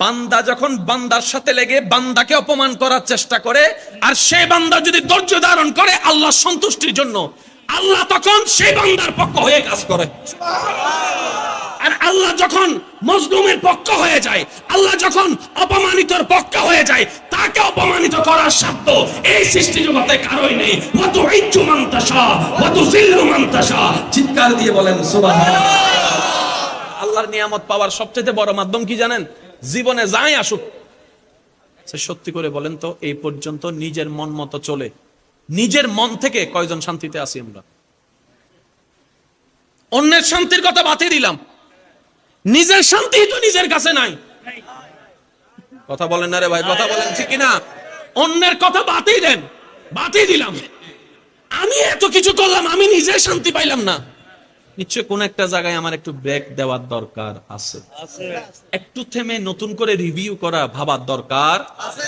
বান্দা যখন বান্দার সাথে লেগে বান্দাকে অপমান করার চেষ্টা করে, আর সেই বান্দা যদি ধৈর্য ধারণ করে আল্লাহর সন্তুষ্টির জন্য, আল্লাহ তখন সেই বান্দার পক্ষ হয়ে কাজ করে। আর আল্লাহ যখন মজলুমের পক্ষ হয়ে যায়, আল্লাহ যখন অপমানিতর পক্ষ হয়ে যায়, তাকে অপমানিত করার সাধ্য এই সৃষ্টি জগতে কারোই নেই। ওয়া তুইজ্জু মান তাশা ওয়া তুযিল্লু মান তাশা। চিৎকার দিয়ে বলেন সুবহানাল্লাহ। আল্লাহর নিয়ামত পাওয়ার সবচেয়ে বড় মাধ্যম কি জানেন? জীবনে যাই আসুক, সত্যি করে বলেন তো, এই পর্যন্ত নিজের মন মতো চলে নিজের মন থেকে কয়জন শান্তিতে আছি আমরা? অন্যের শান্তির কথা বাতিল দিলাম, নিজের শান্তি তো নিজের কাছে নাই। কথা বলেন না রে ভাই, কথা বলেন ঠিক কিনা? অন্যের কথা বাতিল দেন, বাতিল দিলাম, আমি এত কিছু করলাম, আমি নিজের শান্তি পাইলাম না। নিশ্চয় কোন একটা জায়গায় আমার একটু ব্রেক দেওয়ার দরকার আছে, একটু থেমে নতুন করে রিভিউ করা, ভাবার দরকার আছে,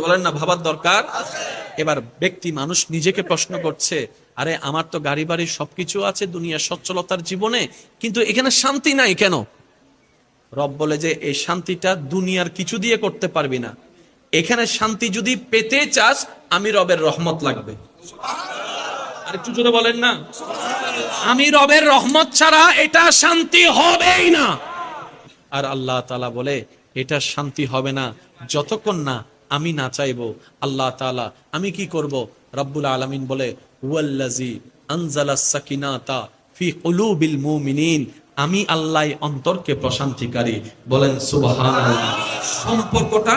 বলেন না, ভাবার দরকার আছে। এবার ব্যক্তি মানুষ নিজেকে প্রশ্ন করছে, আরে আমার তো গাড়ি বাড়ি সবকিছু আছে দুনিয়ার সচ্ছলতার জীবনে, কিন্তু এখানে শান্তি নাই কেন? রব বলে যে এই শান্তিটা দুনিয়ার কিছু দিয়ে করতে পারবি না, এখানে শান্তি যদি পেতে চাস আমি রবের রহমত লাগবে। আর একটু জোরে বলেন না, আমি রবের রহমত ছাড়া এটা শান্তি হবেই না। আর আল্লাহ তাআলা বলে এটা শান্তি হবে না যতক্ষণ না আমি না চাইবো। আল্লাহ তাআলা আমি কি করব? রব্বুল আলামিন বলে ওয়াল্লাযী আনজালাস সাকিনাতা ফি কুলুবিল মুমিনিন, আমি আল্লাহ অন্তরকে প্রশান্তিকারী। বলেন সুবহানাল্লাহ। সম্পর্কটা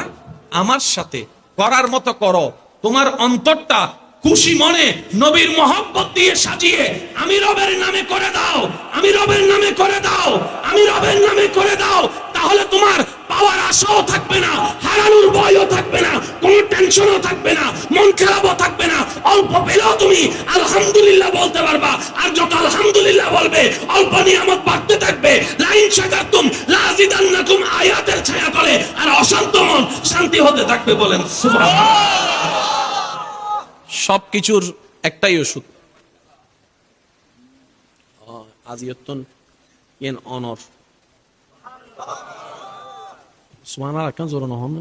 আমার সাথে করার মতো করো, তোমার অন্তরটা খুশি মনে নবীর মহব্বত দিয়ে সাজিয়ে আমি রবের নামে করে দাও, আমি রবের নামে করে দাও, আমি রবের নামে করে দাও। তাহলে তোমার পাওয়ার আশাও থাকবে না, হারানোর ভয়ও থাকবে না, কোনো টেনশনও থাকবে না, মন খারাপও থাকবে না। অল্প পেলেও তুমি আলহামদুলিল্লাহ বলতে পারবা, আর যত আলহামদুলিল্লাহ বলবে অল্প নিয়ামত বাড়তে থাকবে। লাইন শাকারতুম লাযিদান্নাকুম আয়াতের ছায়া তলে আর অশান্ত মন শান্তি হতে থাকবে। বলেন সুবহানাল্লাহ। সবকিছুর একটাই ওষুধ, আজিয়তুন ইন অনর। সুবহানাল্লাহ, কেন জোরে না হন?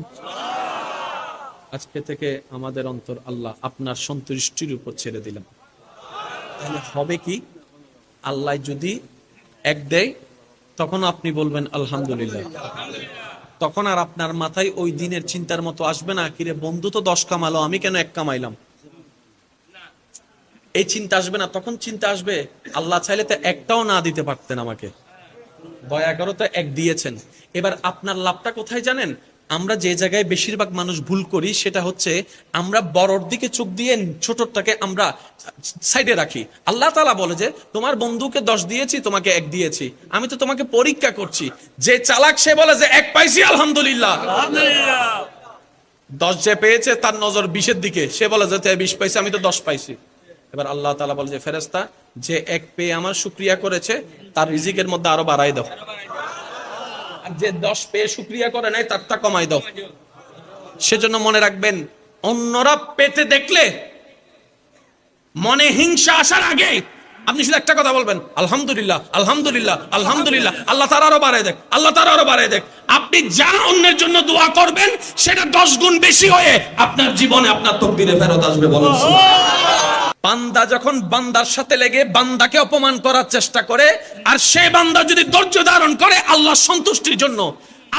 আজকে থেকে আমাদের অন্তর আল্লাহ আপনার সন্তুষ্টির উপর ছেড়ে দিলাম। তাহলে হবে কি? আল্লাহ যদি এক দেয় তখন আপনি বলবেন আলহামদুলিল্লাহ, তখন আর আপনার মাথায় ওই দিনের চিন্তার মতো আসবে না, কিরে বন্ধু তো 10 কামালো, আমি কেন 1 কামাইলাম, এই চিন্তা আসবে না। তখন চিন্তা আসবে আল্লাহ চাইলে তো একটাও না দিতে পারতেন আমাকে, দয়া করে তো 1 দিয়েছেন। এবার আপনার লাভটা কোথায় জানেন? আমরা যে জায়গায় বেশিরভাগ মানুষ ভুল করি সেটা হচ্ছে আমরা বড়র দিকে চোখ দিয়ে ছোটটাকে আমরা সাইডে রাখি। আল্লাহ তাআলা বলে যে তোমার বন্ধুকে 10 দিয়েছি, তোমাকে 1 দিয়েছি, আমি তো তোমাকে পরীক্ষা করছি। যে চালাক সে বলে যে 1 পাইছি আলহামদুলিল্লাহ, 10 যে পেয়েছে তার নজর 20-এর দিকে, সে বলে যে 20 পাইছি, আমি তো 10 পাইছি। এবার আল্লাহ তাআলা বলে যে ফেরেশতা যে 1 পেয়ে আমার শুকরিয়া করেছে তার রিজিকের মধ্যে আরো বাড়াই দাও, আর যে 10 পেয়ে শুকরিয়া করে নাই তারটা কমাই দাও। সেজন্য মনে রাখবেন, অন্যরা পেতে দেখলে মনে হিংসা আসার আগে আপনি শুধু একটা কথা বলবেন আলহামদুলিল্লাহ, আলহামদুলিল্লাহ, আলহামদুলিল্লাহ, আল্লাহ তাআলা আরো বাড়ায় দেখ, আল্লাহ তাআলা আরো বাড়ায় দেখ। আপনি যা অন্যের জন্য দোয়া করবেন সেটা 10 গুণ বেশি হয়ে আপনার জীবনে আপনার তকদিরে ফেরত আসবে। বলুন সুবহানাল্লাহ। বান্দা যখন বান্দার সাথে লেগে বান্দাকে অপমান করার চেষ্টা করে, আর সেই বান্দা যদি ধৈর্য ধারণ করে আল্লাহর সন্তুষ্টির জন্য,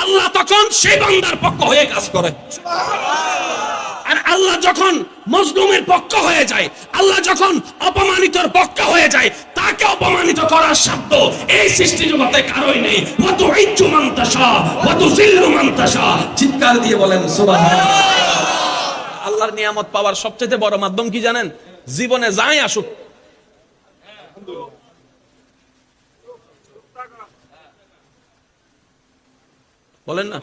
আল্লাহ তখন সেই বান্দার পক্ষ হয়ে কাজ করে। আর আল্লাহ যখন মজলুমের পক্ষ হয়ে যায়, আল্লাহ যখন অপমানিতর পক্ষ হয়ে যায়, তাকে অপমানিত করার সাধ্য এই সৃষ্টি জগতে কারোই নেই। ওয়া তুইজ্জু মান তাশা ওয়া তুযিল্লু মান তাশা। চিৎকার দিয়ে বলেন সুবহানাল্লাহ। আল্লাহর নিয়ামত পাওয়ার সবচেয়ে বড় মাধ্যম কি জানেন? জীবনে যাই আসুক, বলেন না,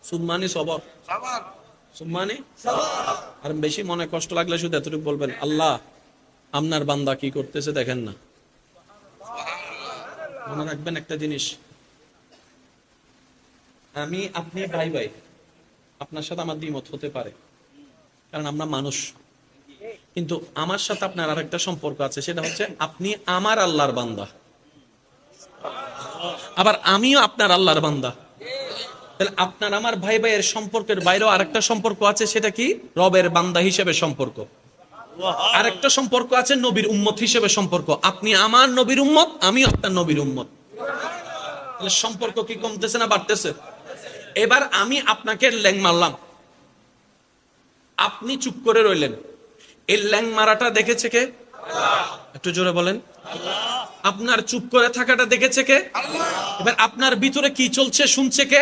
সুবহানি সবর, সুবহানি আর বেশি মনে কষ্ট লাগলে শুধু এতটুকু বলবেন, আল্লাহ আপনার বান্দা কি করতেছে দেখেন না। মনে রাখবেন একটা জিনিস, আমি আপনি ভাই ভাই, আপনার সাথে আমার দ্বিমত হতে পারে কারণ আমরা মানুষ, কিন্তু আমার সাথে আপনার আরেকটা সম্পর্ক আছে, সেটা হচ্ছে আপনি আমার আল্লাহর বান্দা, আবার আমিও আপনার আল্লাহর বান্দা। তাহলে আপনার আমার ভাই ভাইয়ের সম্পর্কের বাইরেও আরেকটা সম্পর্ক আছে, সেটা কি? রবের বান্দা হিসেবে সম্পর্ক। আরেকটা সম্পর্ক আছে নবীর উম্মত হিসেবে সম্পর্ক। আপনি আমার নবীর উম্মত, আমি আপনার নবীর উম্মত। তাহলে সম্পর্ক কি কমতেছে না বাড়তেছে? এবার আমি আপনাকে ল্যাং মারলাম, আপনি চুপ করে রইলেন। এই ল্যাং মারাটা দেখেছে কে? একটু জোরে বলেন। আপনার চুপ করে থাকাটা দেখেছে কে? এবার আপনার ভিতরে কি চলছে শুনছে কে?